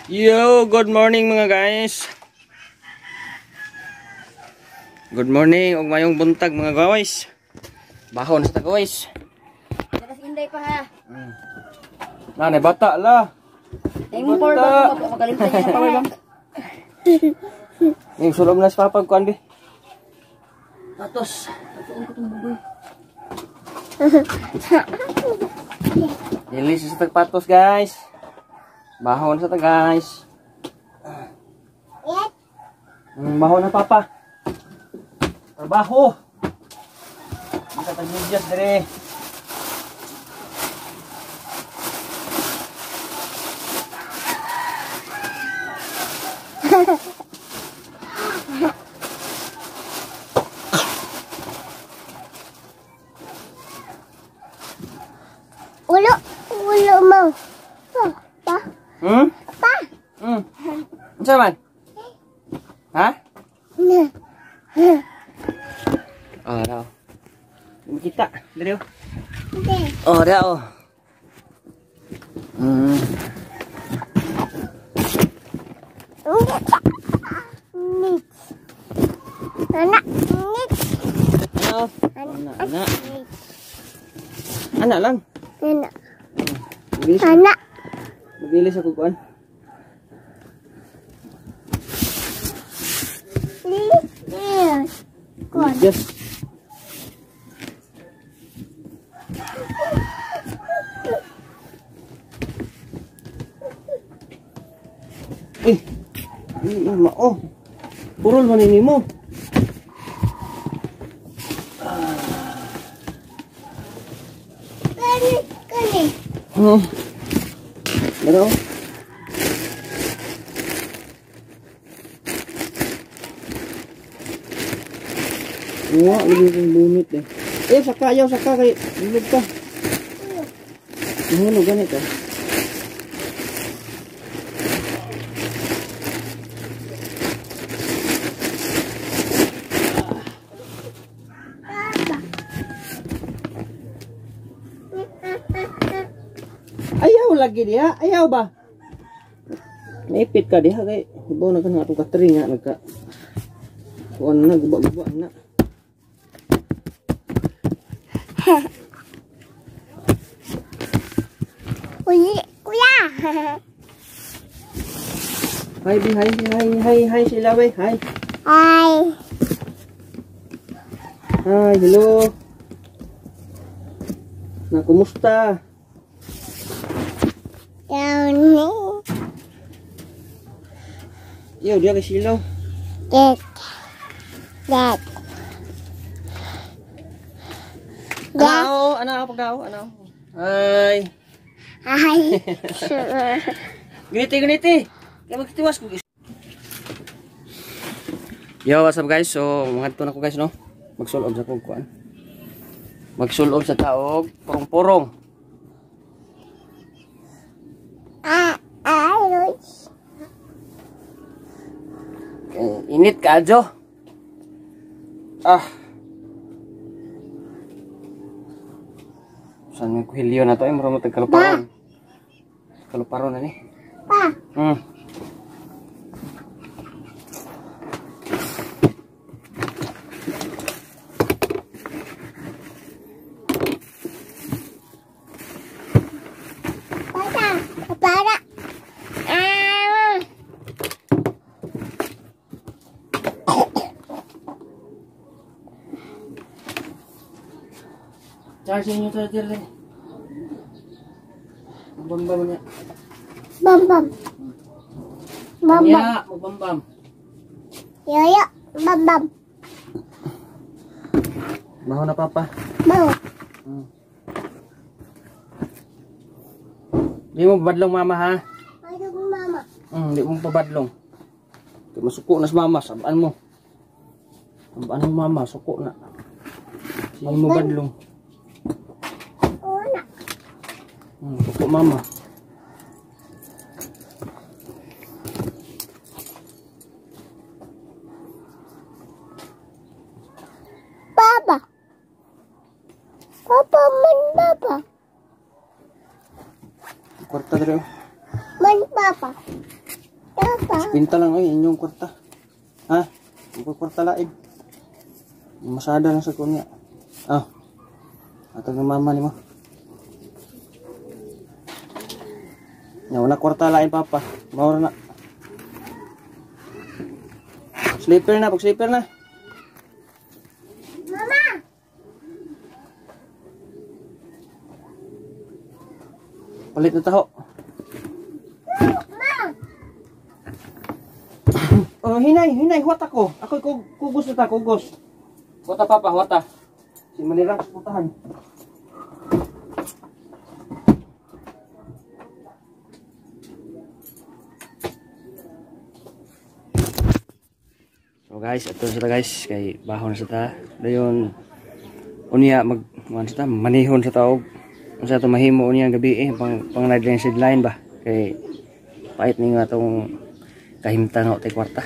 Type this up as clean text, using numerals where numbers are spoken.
Yo, good morning mga guys. Good morning ug mayong buntag mga guys. Bahon sa guys. Tapos inday pa ha. Nanay bata la. Thank for ba magalimutan niya power bank. Ning sulom na sa papag kuan bi. Tatos. Dilis sa tagpatos guys. Bahon sa guys. Bahon na papa. Trabaho. Kita tagmedyas dire. Ulo mau. Pa. Pa. Unsa man? Ha? Oh, daw. Kita, dire. Oh, daw. Anak. Anak. Anak lang. Anak. Magilis. Anak. Magilis ako kuan. Yes. Oh. Purol man ini mo. Kani. Ano? Wah, ini yung bunit eh. Saka kay bulog ka. Ano ganito? Ayaw lagi dia, ayaw ba? Naipit ka diha kay ibaw na kan atong katring nga nagka kuan na guba-guba na. Kuya. Hi sila bay. Hi. Hi. Hi, hello. Na kumusta? Down here. Yo, dia kay silaw. Dad. Ano pagdao? Hi. Hi. Guniti. Kaya magtitiwas ko. Yo, what's up guys? So, mangadto na ko guys no. Magsulob sa kog kuan. Magsulob sa taog, porong-porong. Init ka adyo. Saan yung kuhilyo na to? Marunong tagkaluparon. Kaluparon na ni. Pa. Para. Charge nyo charger din. Magbambam niya. Bam. Ya, magbambam. Yoyo. Bam. Baho na papa. Mau. Di mo babadlong mama ha? Ayo mama. Di mo babadlong. Di masuko na sa mama, sabaan mo. Sabaan mo mama, suko na. Di mo badlong. Oh na. Suko mama. Papa man papa. Kwarta dito. Man papa. Papa. Pinta lang oy inyong kwarta. Ha? Inyong kwarta laib. Masada lang sa kunya. Ah. Ato ng mama ni mo. Nya una kwarta laib papa. Mao na. Sleeper na, pag sleeper na. Mama. Palit na taho. Ma. Oh, hinay, huwat ako. Ako'y kugos na ta, kugos. Huwata papa, huwata. Si manirang putahan. So guys, ito sa ta guys, kay bahon sa ta. Dayon unya manihon sa taog. Unsa to mahimo unya gabi pang sidline ba. Kay pait ni nga tong kahimtang o tay kwarta.